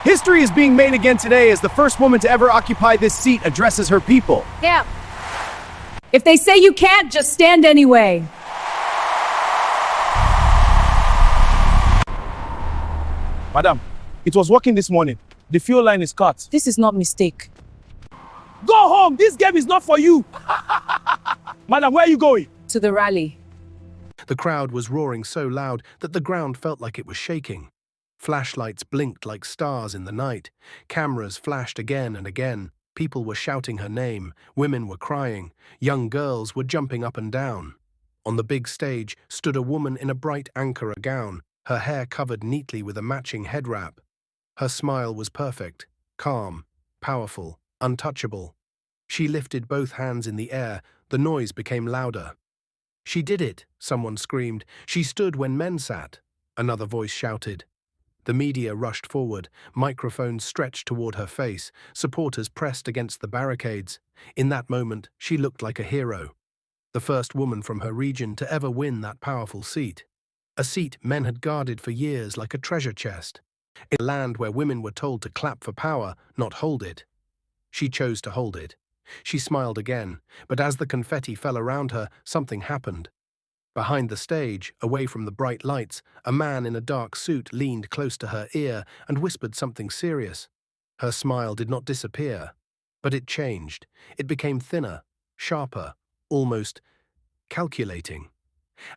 History is being made again today as the first woman to ever occupy this seat addresses her people. Yeah. If they say you can't, just stand anyway. Madam, it was working this morning. The fuel line is cut. This is not mistake. Go home! This game is not for you! Madam, where are you going? To the rally. The crowd was roaring so loud that the ground felt like it was shaking. Flashlights blinked like stars in the night. Cameras flashed again and again. People were shouting her name. Women were crying. Young girls were jumping up and down. On the big stage stood a woman in a bright Ankara gown, her hair covered neatly with a matching head wrap. Her smile was perfect, calm, powerful, untouchable. She lifted both hands in the air. The noise became louder. "She did it," someone screamed. "She stood when men sat," another voice shouted. The media rushed forward, microphones stretched toward her face, supporters pressed against the barricades. In that moment, she looked like a hero. The first woman from her region to ever win that powerful seat. A seat men had guarded for years like a treasure chest. In a land where women were told to clap for power, not hold it. She chose to hold it. She smiled again, but as the confetti fell around her, something happened. Behind the stage, away from the bright lights, a man in a dark suit leaned close to her ear and whispered something serious. Her smile did not disappear, but it changed. It became thinner, sharper, almost calculating.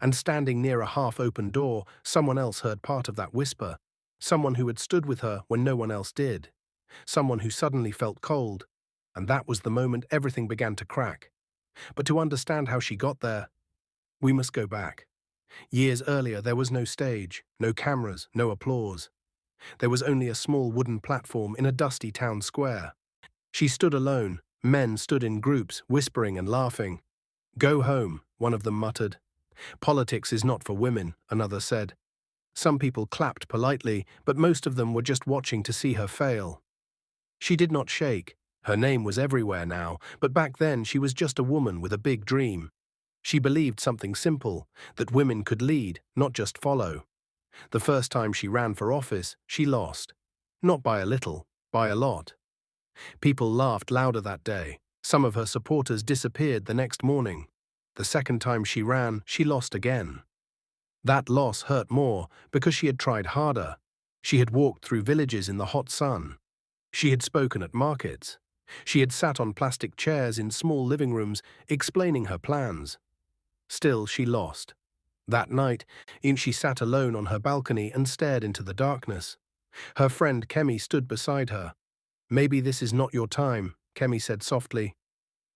And standing near a half-open door, someone else heard part of that whisper. Someone who had stood with her when no one else did. Someone who suddenly felt cold. And that was the moment everything began to crack. But to understand how she got there, we must go back. Years earlier, there was no stage, no cameras, no applause. There was only a small wooden platform in a dusty town square. She stood alone. Men stood in groups, whispering and laughing. "Go home," one of them muttered. "Politics is not for women," another said. Some people clapped politely, but most of them were just watching to see her fail. She did not shake. Her name was everywhere now, but back then she was just a woman with a big dream. She believed something simple, that women could lead, not just follow. The first time she ran for office, she lost. Not by a little, by a lot. People laughed louder that day. Some of her supporters disappeared the next morning. The second time she ran, she lost again. That loss hurt more because she had tried harder. She had walked through villages in the hot sun. She had spoken at markets. She had sat on plastic chairs in small living rooms, explaining her plans. Still, she lost. That night, she sat alone on her balcony and stared into the darkness. Her friend Kemi stood beside her. "Maybe this is not your time," Kemi said softly.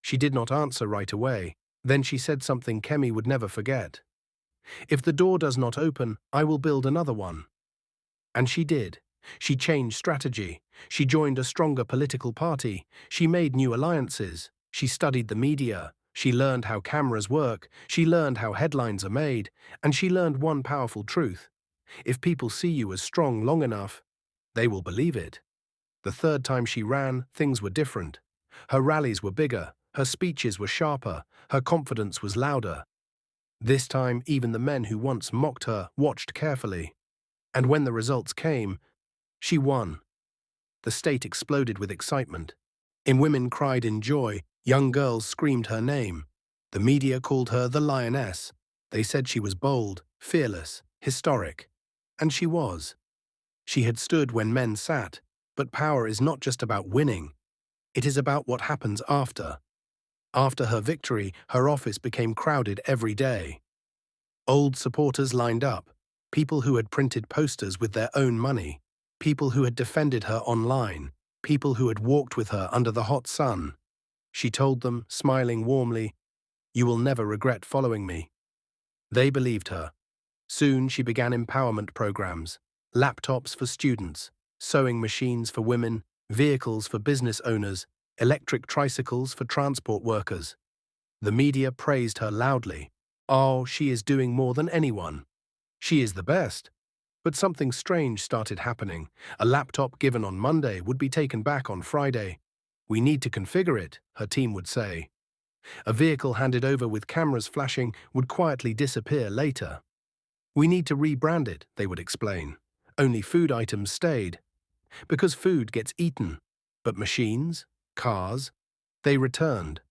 She did not answer right away. Then she said something Kemi would never forget. "If the door does not open, I will build another one." And she did. She changed strategy. She joined a stronger political party. She made new alliances. She studied the media. She learned how cameras work. She learned how headlines are made. And she learned one powerful truth. If people see you as strong long enough, they will believe it. The third time she ran, things were different. Her rallies were bigger. Her speeches were sharper. Her confidence was louder. This time, even the men who once mocked her watched carefully. And when the results came, she won. The state exploded with excitement. Women cried in joy. Young girls screamed her name. The media called her the lioness. They said she was bold, fearless, historic. And she was. She had stood when men sat. But power is not just about winning. It is about what happens after. After her victory, her office became crowded every day. Old supporters lined up. People who had printed posters with their own money. People who had defended her online. People who had walked with her under the hot sun. She told them, smiling warmly, "You will never regret following me." They believed her. Soon she began empowerment programs, laptops for students, sewing machines for women, vehicles for business owners, electric tricycles for transport workers. The media praised her loudly. "Oh, she is doing more than anyone. She is the best." But something strange started happening. A laptop given on Monday would be taken back on Friday. "We need to configure it," her team would say. A vehicle handed over with cameras flashing would quietly disappear later. "We need to rebrand it," they would explain. Only food items stayed. Because food gets eaten. But machines, cars, they returned.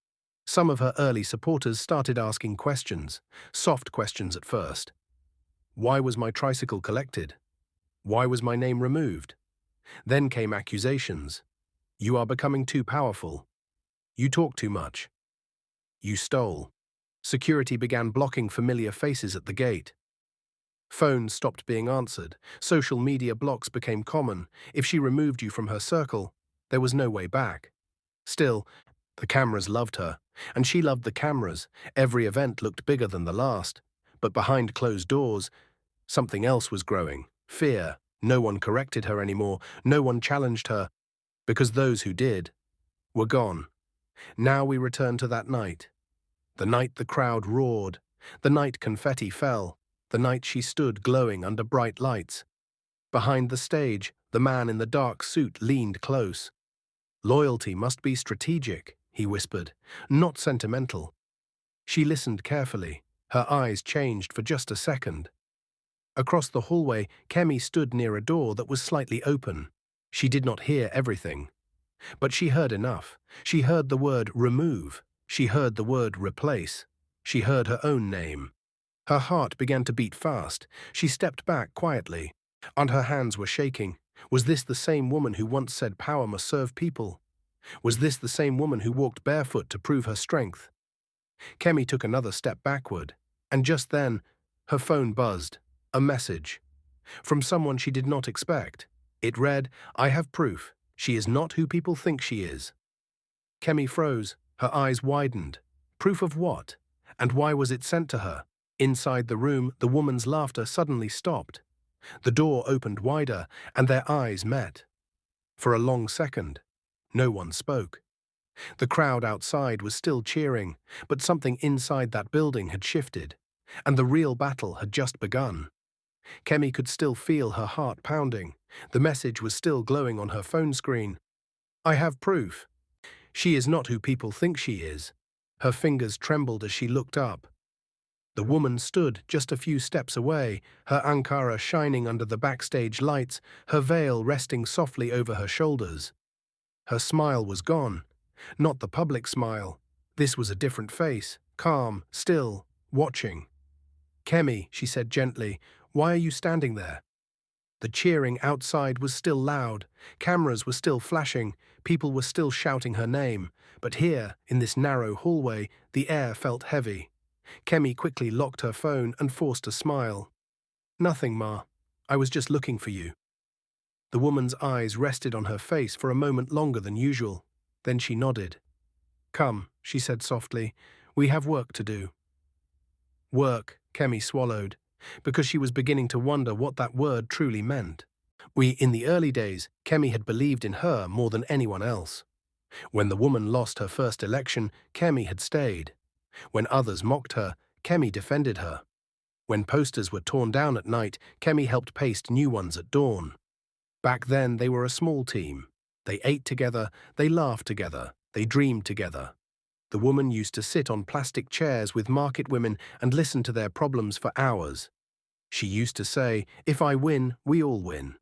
Some of her early supporters started asking questions, soft questions at first. Why was my tricycle collected? Why was my name removed? Then came accusations. You are becoming too powerful. You talk too much. You stole. Security began blocking familiar faces at the gate. Phones stopped being answered. Social media blocks became common. If she removed you from her circle, there was no way back. Still, the cameras loved her, and she loved the cameras. Every event looked bigger than the last. But behind closed doors, something else was growing. Fear. No one corrected her anymore. No one challenged her, because those who did were gone. Now we return to that night. The night the crowd roared. The night confetti fell. The night she stood glowing under bright lights. Behind the stage, the man in the dark suit leaned close. Loyalty must be strategic, he whispered, not sentimental. She listened carefully. Her eyes changed for just a second. Across the hallway, Kemi stood near a door that was slightly open. She did not hear everything. But she heard enough. She heard the word remove. She heard the word replace. She heard her own name. Her heart began to beat fast. She stepped back quietly, and her hands were shaking. Was this the same woman who once said power must serve people? Was this the same woman who walked barefoot to prove her strength? Kemi took another step backward, and just then, her phone buzzed. A message. From someone she did not expect. It read, "I have proof. She is not who people think she is." Kemi froze. Her eyes widened. Proof of what? And why was it sent to her? Inside the room, the woman's laughter suddenly stopped. The door opened wider, and their eyes met. For a long second, no one spoke. The crowd outside was still cheering, but something inside that building had shifted, and the real battle had just begun. Kemi could still feel her heart pounding. The message was still glowing on her phone screen. I have proof. She is not who people think she is. Her fingers trembled as she looked up. The woman stood just a few steps away, her ankara shining under the backstage lights, her veil resting softly over her shoulders. Her smile was gone. Not the public smile. This was a different face, calm, still, watching. Kemi, she said gently, why are you standing there? The cheering outside was still loud. Cameras were still flashing. People were still shouting her name. But here, in this narrow hallway, the air felt heavy. Kemi quickly locked her phone and forced a smile. Nothing, Ma. I was just looking for you. The woman's eyes rested on her face for a moment longer than usual. Then she nodded. Come, she said softly. We have work to do. Work, Kemi swallowed, because she was beginning to wonder what that word truly meant. In the early days, Kemi had believed in her more than anyone else. When the woman lost her first election, Kemi had stayed. When others mocked her, Kemi defended her. When posters were torn down at night, Kemi helped paste new ones at dawn. Back then, they were a small team. They ate together, they laughed together, they dreamed together. The woman used to sit on plastic chairs with market women and listen to their problems for hours. She used to say, if I win, we all win.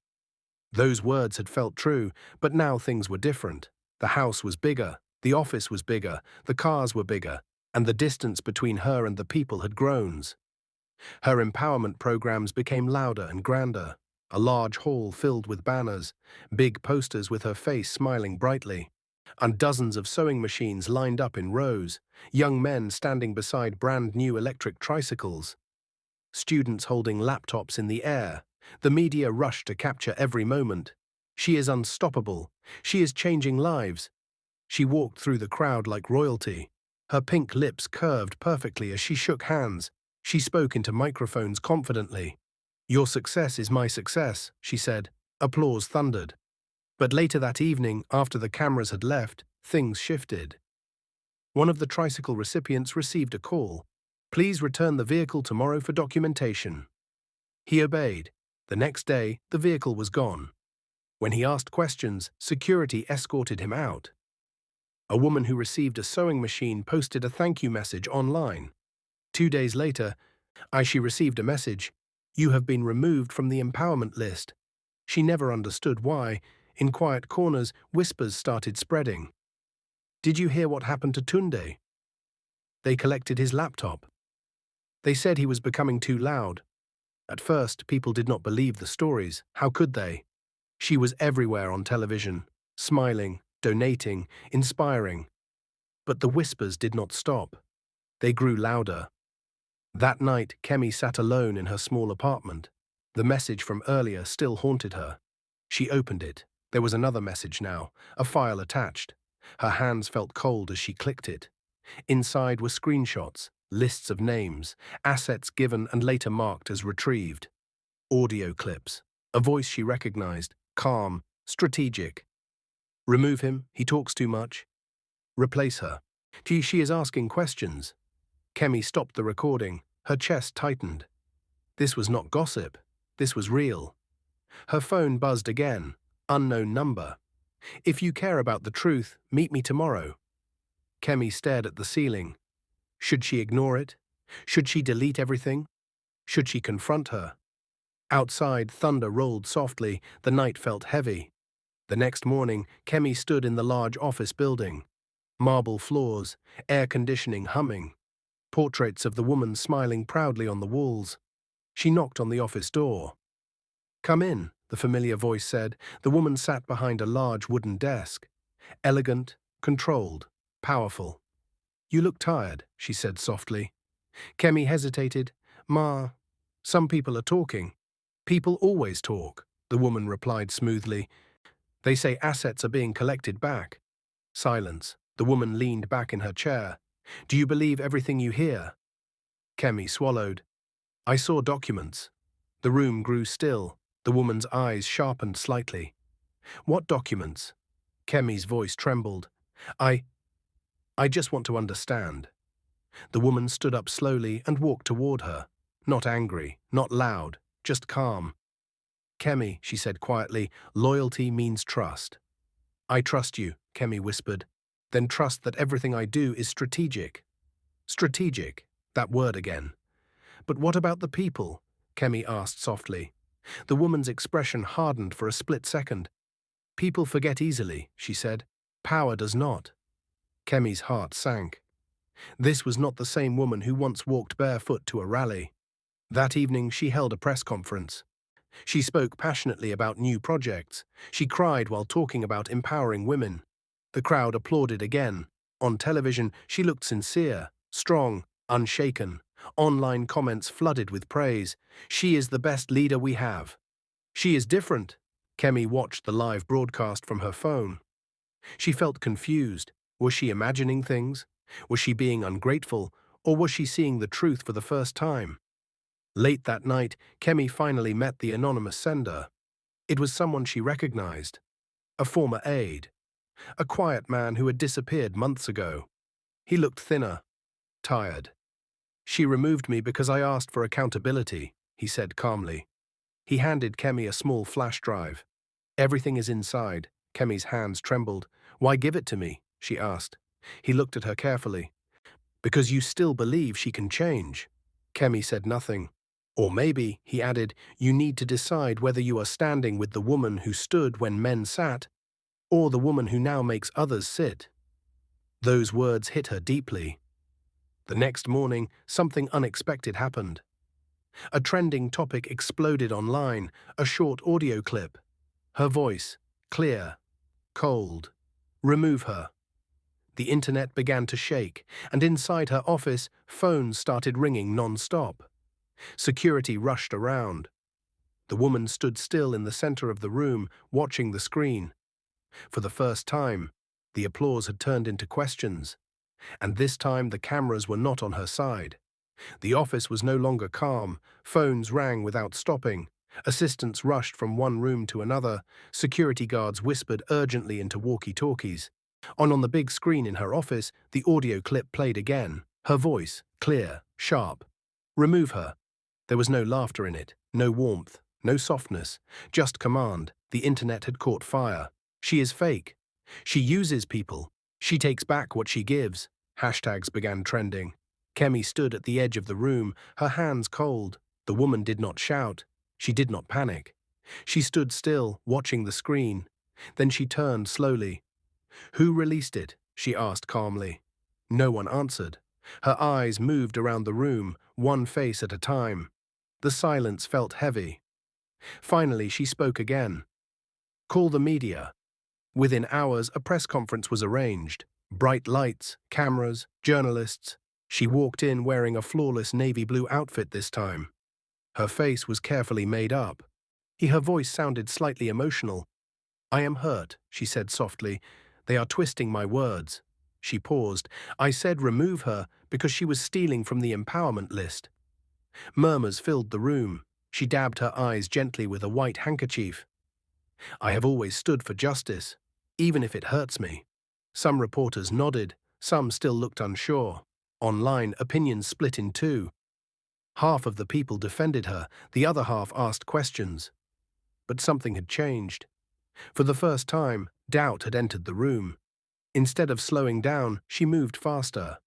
Those words had felt true, but now things were different. The house was bigger, the office was bigger, the cars were bigger, and the distance between her and the people had grown. Her empowerment programs became louder and grander. A large hall filled with banners, big posters with her face smiling brightly, and dozens of sewing machines lined up in rows, young men standing beside brand-new electric tricycles, students holding laptops in the air. The media rushed to capture every moment. She is unstoppable. She is changing lives. She walked through the crowd like royalty. Her pink lips curved perfectly as she shook hands. She spoke into microphones confidently. Your success is my success, she said. Applause thundered. But later that evening, after the cameras had left, things shifted. One of the tricycle recipients received a call. Please return the vehicle tomorrow for documentation. He obeyed. The next day, the vehicle was gone. When he asked questions, security escorted him out. A woman who received a sewing machine posted a thank you message online. 2 days later, she received a message. You have been removed from the empowerment list. She never understood why. In quiet corners, whispers started spreading. Did you hear what happened to Tunde? They collected his laptop. They said he was becoming too loud. At first, people did not believe the stories. How could they? She was everywhere on television, smiling, donating, inspiring. But the whispers did not stop. They grew louder. That night, Kemi sat alone in her small apartment. The message from earlier still haunted her. She opened it. There was another message now, a file attached. Her hands felt cold as she clicked it. Inside were screenshots, lists of names, assets given and later marked as retrieved. Audio clips. A voice she recognized, calm, strategic. Remove him, he talks too much. Replace her. She is asking questions. Kemi stopped the recording. Her chest tightened. This was not gossip. This was real. Her phone buzzed again. Unknown number. If you care about the truth, meet me tomorrow. Kemi stared at the ceiling. Should she ignore it? Should she delete everything? Should she confront her? Outside, thunder rolled softly. The night felt heavy. The next morning, Kemi stood in the large office building. Marble floors, air conditioning humming. Portraits of the woman smiling proudly on the walls. She knocked on the office door. Come in, the familiar voice said. The woman sat behind a large wooden desk. Elegant, controlled, powerful. You look tired, she said softly. Kemi hesitated. Ma, some people are talking. People always talk, the woman replied smoothly. They say assets are being collected back. Silence. The woman leaned back in her chair. Do you believe everything you hear? Kemi swallowed. I saw documents. The room grew still. The woman's eyes sharpened slightly. What documents? Kemi's voice trembled. I just want to understand. The woman stood up slowly and walked toward her. Not angry, not loud, just calm. Kemi, she said quietly, loyalty means trust. I trust you, Kemi whispered. Then trust that everything I do is strategic. Strategic, that word again. But what about the people? Kemi asked softly. The woman's expression hardened for a split second. People forget easily, she said. Power does not. Kemi's heart sank. This was not the same woman who once walked barefoot to a rally. That evening she held a press conference. She spoke passionately about new projects. She cried while talking about empowering women. The crowd applauded again. On television, she looked sincere, strong, unshaken. Online comments flooded with praise. She is the best leader we have. She is different. Kemi watched the live broadcast from her phone. She felt confused. Was she imagining things? Was she being ungrateful? Or was she seeing the truth for the first time? Late that night, Kemi finally met the anonymous sender. It was someone she recognized. A former aide. A quiet man who had disappeared months ago. He looked thinner, tired. She removed me because I asked for accountability, he said calmly. He handed Kemi a small flash drive. Everything is inside. Kemi's hands trembled. Why give it to me? She asked. He looked at her carefully. Because you still believe she can change. Kemi said nothing. Or maybe, he added, you need to decide whether you are standing with the woman who stood when men sat, or the woman who now makes others sit. Those words hit her deeply. The next morning, something unexpected happened. A trending topic exploded online, a short audio clip. Her voice, clear, cold. Remove her. The internet began to shake, and inside her office, phones started ringing non-stop. Security rushed around. The woman stood still in the center of the room, watching the screen. For the first time, the applause had turned into questions. And this time the cameras were not on her side. The office was no longer calm. Phones rang without stopping. Assistants rushed from one room to another. Security guards whispered urgently into walkie-talkies. On the big screen in her office, the audio clip played again. Her voice, clear, sharp. Remove her. There was no laughter in it, no warmth, no softness, just command. The internet had caught fire. She is fake. She uses people. She takes back what she gives. Hashtags began trending. Kemi stood at the edge of the room, her hands cold. The woman did not shout. She did not panic. She stood still, watching the screen. Then she turned slowly. "Who released it?" she asked calmly. No one answered. Her eyes moved around the room, one face at a time. The silence felt heavy. Finally, she spoke again. "Call the media." Within hours, a press conference was arranged. Bright lights, cameras, journalists. She walked in wearing a flawless navy blue outfit this time. Her face was carefully made up. Her voice sounded slightly emotional. "I am hurt," she said softly. "They are twisting my words." She paused. "I said remove her because she was stealing from the empowerment list." Murmurs filled the room. She dabbed her eyes gently with a white handkerchief. "I have always stood for justice, even if it hurts me." Some reporters nodded, some still looked unsure. Online, opinions split in two. Half of the people defended her, the other half asked questions. But something had changed. For the first time, doubt had entered the room. Instead of slowing down, she moved faster.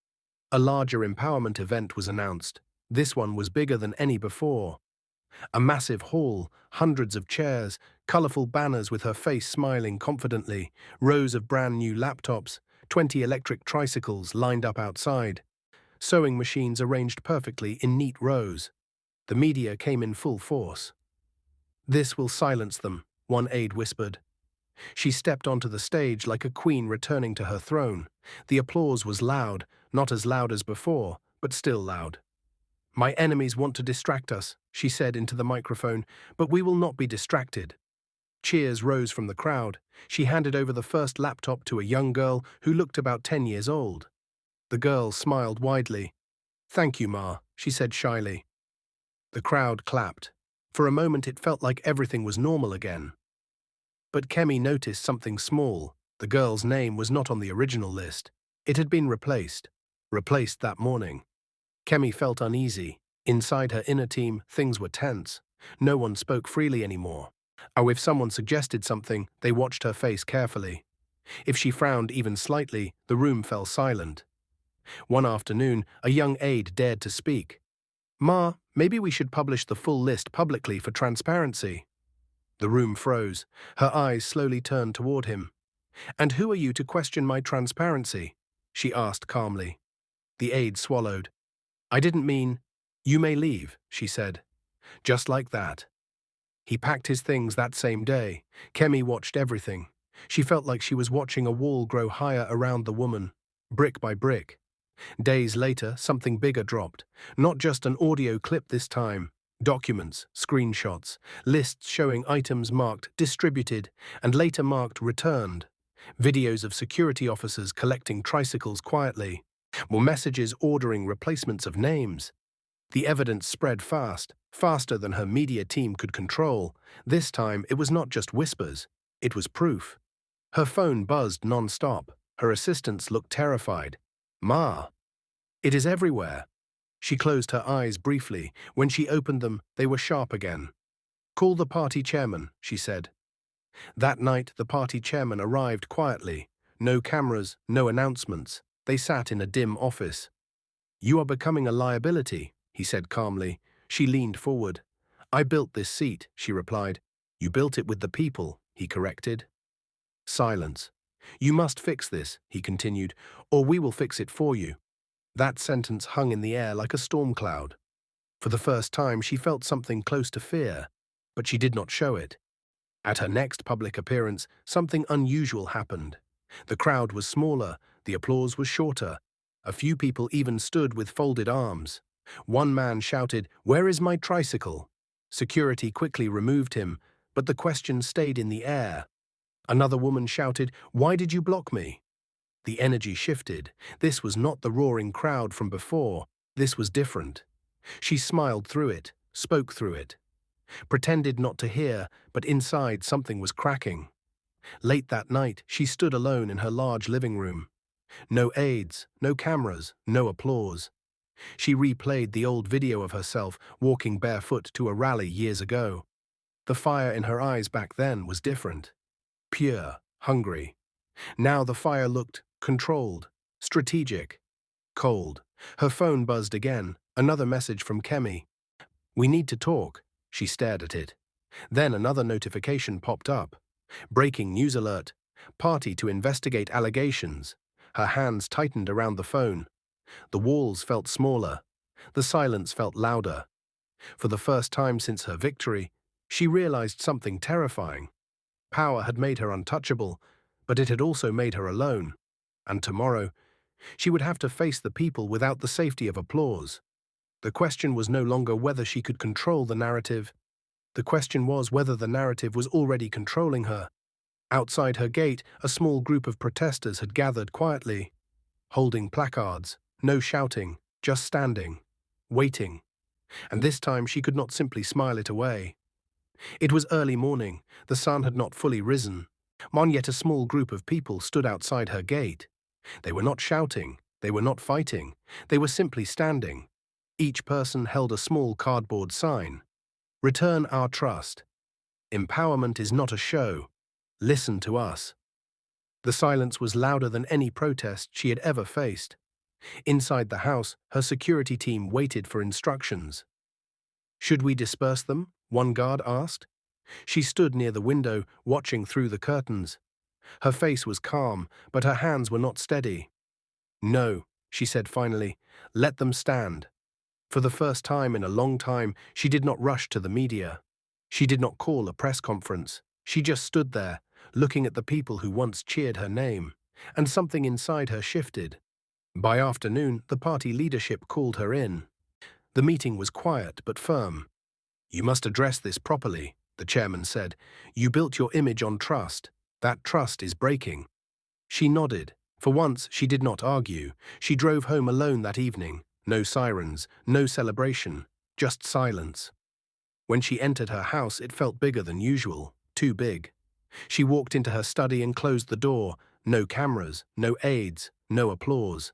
A larger empowerment event was announced. This one was bigger than any before. A massive hall, hundreds of chairs, colorful banners with her face smiling confidently, rows of brand new laptops, 20 electric tricycles lined up outside, sewing machines arranged perfectly in neat rows. The media came in full force. "This will silence them," one aide whispered. She stepped onto the stage like a queen returning to her throne. The applause was loud, not as loud as before, but still loud. "My enemies want to distract us," she said into the microphone, "but we will not be distracted." Cheers rose from the crowd. She handed over the first laptop to a young girl who looked about 10 years old. The girl smiled widely. "Thank you, Ma," she said shyly. The crowd clapped. For a moment it felt like everything was normal again. But Kemi noticed something small. The girl's name was not on the original list. It had been replaced. Replaced that morning. Kemi felt uneasy. Inside her inner team, things were tense. No one spoke freely anymore. Or if someone suggested something, they watched her face carefully. If she frowned even slightly, the room fell silent. One afternoon, a young aide dared to speak. "Ma, maybe we should publish the full list publicly for transparency." The room froze. Her eyes slowly turned toward him. "And who are you to question my transparency?" she asked calmly. The aide swallowed. "I didn't mean—" "You may leave," she said. Just like that. He packed his things that same day. Kemi watched everything. She felt like she was watching a wall grow higher around the woman, brick by brick. Days later, something bigger dropped. Not just an audio clip this time. Documents, screenshots, lists showing items marked distributed and later marked returned. Videos of security officers collecting tricycles quietly. More messages ordering replacements of names. The evidence spread fast, faster than her media team could control. This time, it was not just whispers. It was proof. Her phone buzzed non-stop. Her assistants looked terrified. "Ma, it is everywhere." She closed her eyes briefly. When she opened them, they were sharp again. "Call the party chairman," she said. That night, the party chairman arrived quietly. No cameras, no announcements. They sat in a dim office. "You are becoming a liability," he said calmly. She leaned forward. "I built this seat," she replied. "You built it with the people," he corrected. Silence. "You must fix this," he continued, "or we will fix it for you." That sentence hung in the air like a storm cloud. For the first time, she felt something close to fear, but she did not show it. At her next public appearance, something unusual happened. The crowd was smaller, the applause was shorter. A few people even stood with folded arms. One man shouted, "Where is my tricycle?" Security quickly removed him, but the question stayed in the air. Another woman shouted, "Why did you block me?" The energy shifted. This was not the roaring crowd from before. This was different. She smiled through it, spoke through it. Pretended not to hear, but inside something was cracking. Late that night, she stood alone in her large living room. No aides, no cameras, no applause. She replayed the old video of herself walking barefoot to a rally years ago. The fire in her eyes back then was different. Pure, hungry. Now the fire looked controlled, strategic, cold. Her phone buzzed again, another message from Kemi. "We need to talk." She stared at it. Then another notification popped up. Breaking news alert. Party to investigate allegations. Her hands tightened around the phone. The walls felt smaller. The silence felt louder. For the first time since her victory, she realized something terrifying. Power had made her untouchable, but it had also made her alone. And tomorrow, she would have to face the people without the safety of applause. The question was no longer whether she could control the narrative. The question was whether the narrative was already controlling her. Outside her gate, a small group of protesters had gathered quietly, holding placards, no shouting, just standing, waiting. And this time she could not simply smile it away. It was early morning, the sun had not fully risen. Yet a small group of people stood outside her gate. They were not shouting, they were not fighting, they were simply standing. Each person held a small cardboard sign. Return our trust. Empowerment is not a show. Listen to us. The silence was louder than any protest she had ever faced. Inside the house, her security team waited for instructions. Should we disperse them? One guard asked. She stood near the window, watching through the curtains. Her face was calm, but her hands were not steady. No, she said finally, let them stand. For the first time in a long time, she did not rush to the media. She did not call a press conference. She just stood there, looking at the people who once cheered her name, and something inside her shifted. By afternoon, the party leadership called her in. The meeting was quiet but firm. You must address this properly, the chairman said. You built your image on trust. That trust is breaking. She nodded. For once, she did not argue. She drove home alone that evening. No sirens, no celebration, just silence. When she entered her house, it felt bigger than usual, too big. She walked into her study and closed the door. No cameras, no aides, no applause.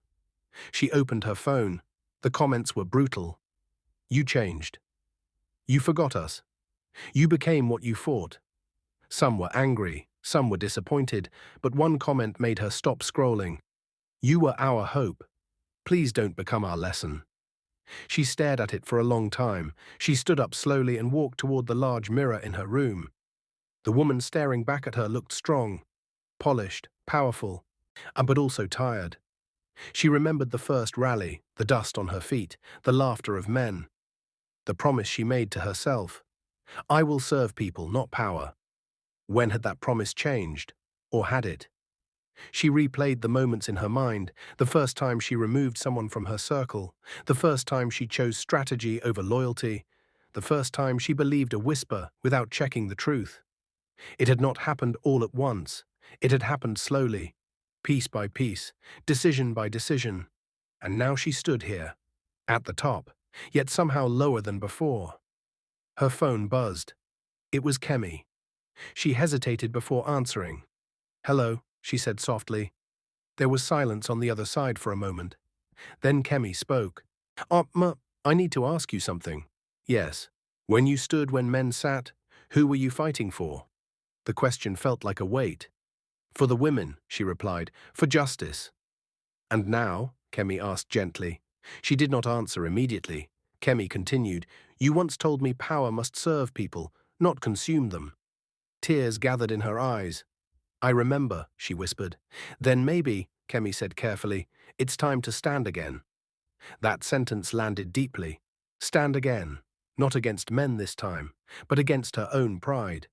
She opened her phone. The comments were brutal. You changed. You forgot us. You became what you fought. Some were angry, some were disappointed, but one comment made her stop scrolling. You were our hope. Please don't become our lesson. She stared at it for a long time. She stood up slowly and walked toward the large mirror in her room. The woman staring back at her looked strong, polished, powerful, but also tired. She remembered the first rally, the dust on her feet, the laughter of men. The promise she made to herself. I will serve people, not power. When had that promise changed? Or had it? She replayed the moments in her mind, the first time she removed someone from her circle, the first time she chose strategy over loyalty, the first time she believed a whisper without checking the truth. It had not happened all at once. It had happened slowly, piece by piece, decision by decision. And now she stood here, at the top, yet somehow lower than before. Her phone buzzed. It was Kemi. She hesitated before answering. Hello, she said softly. There was silence on the other side for a moment. Then Kemi spoke. I need to ask you something. Yes. When you stood when men sat, who were you fighting for? The question felt like a weight. For the women, she replied, for justice. And now? Kemi asked gently. She did not answer immediately. Kemi continued, you once told me power must serve people, not consume them. Tears gathered in her eyes. I remember, she whispered. Then maybe, Kemi said carefully, it's time to stand again. That sentence landed deeply. Stand again. Not against men this time, but against her own pride.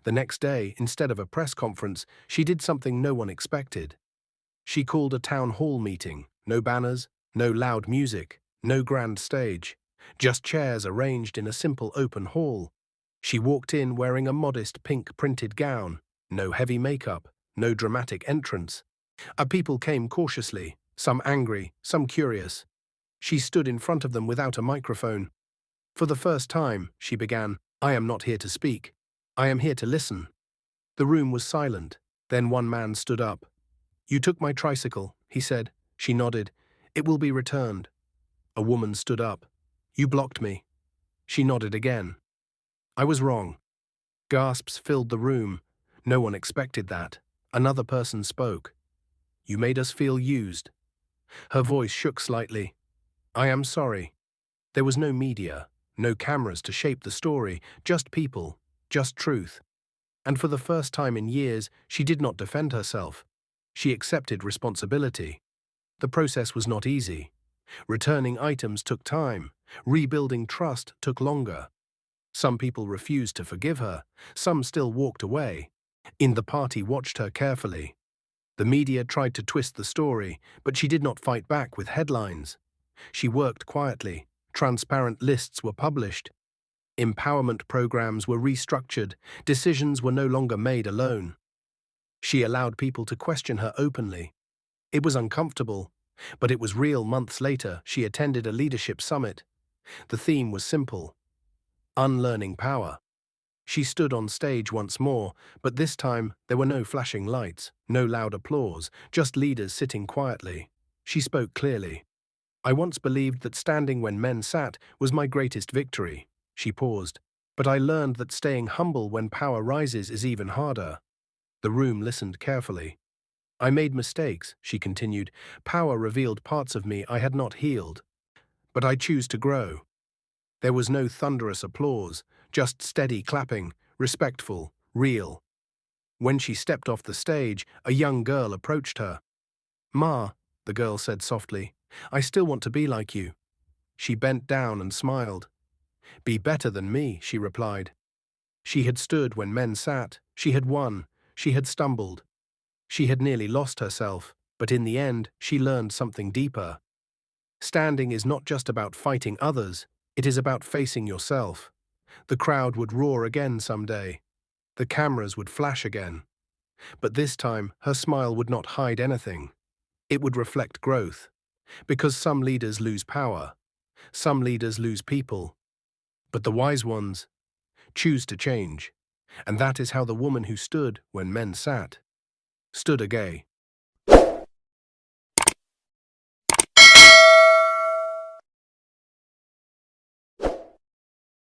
The next day, instead of a press conference, she did something no one expected. She called a town hall meeting. No banners, no loud music, no grand stage. Just chairs arranged in a simple open hall. She walked in wearing a modest pink printed gown. No heavy makeup, no dramatic entrance. People came cautiously, some angry, some curious. She stood in front of them without a microphone. For the first time, she began, I am not here to speak. I am here to listen. The room was silent. Then one man stood up. You took my tricycle, he said. She nodded. It will be returned. A woman stood up. You blocked me. She nodded again. I was wrong. Gasps filled the room. No one expected that. Another person spoke. You made us feel used. Her voice shook slightly. I am sorry. There was no media, no cameras to shape the story, just people, just truth. And for the first time in years, she did not defend herself. She accepted responsibility. The process was not easy. Returning items took time. Rebuilding trust took longer. Some people refused to forgive her. Some still walked away. In the party watched her carefully. The media tried to twist the story, but she did not fight back with headlines. She worked quietly. Transparent lists were published. Empowerment programs were restructured. Decisions were no longer made alone. She allowed people to question her openly. It was uncomfortable, but it was real. Months later, she attended a leadership summit. The theme was simple: unlearning power. She stood on stage once more, but this time there were no flashing lights, no loud applause, just leaders sitting quietly. She spoke clearly. I once believed that standing when men sat was my greatest victory. She paused. But I learned that staying humble when power rises is even harder. The room listened carefully. I made mistakes, she continued. Power revealed parts of me I had not healed. But I choose to grow. There was no thunderous applause, just steady clapping, respectful, real. When she stepped off the stage, a young girl approached her. "Ma," the girl said softly, "I still want to be like you." She bent down and smiled. "Be better than me," she replied. She had stood when men sat. She had won. She had stumbled. She had nearly lost herself, but in the end, she learned something deeper. Standing is not just about fighting others, it is about facing yourself. The crowd would roar again someday. The cameras would flash again. But this time, her smile would not hide anything. It would reflect growth. Because some leaders lose power. Some leaders lose people. But the wise ones choose to change. And that is how the woman who stood when men sat stood again.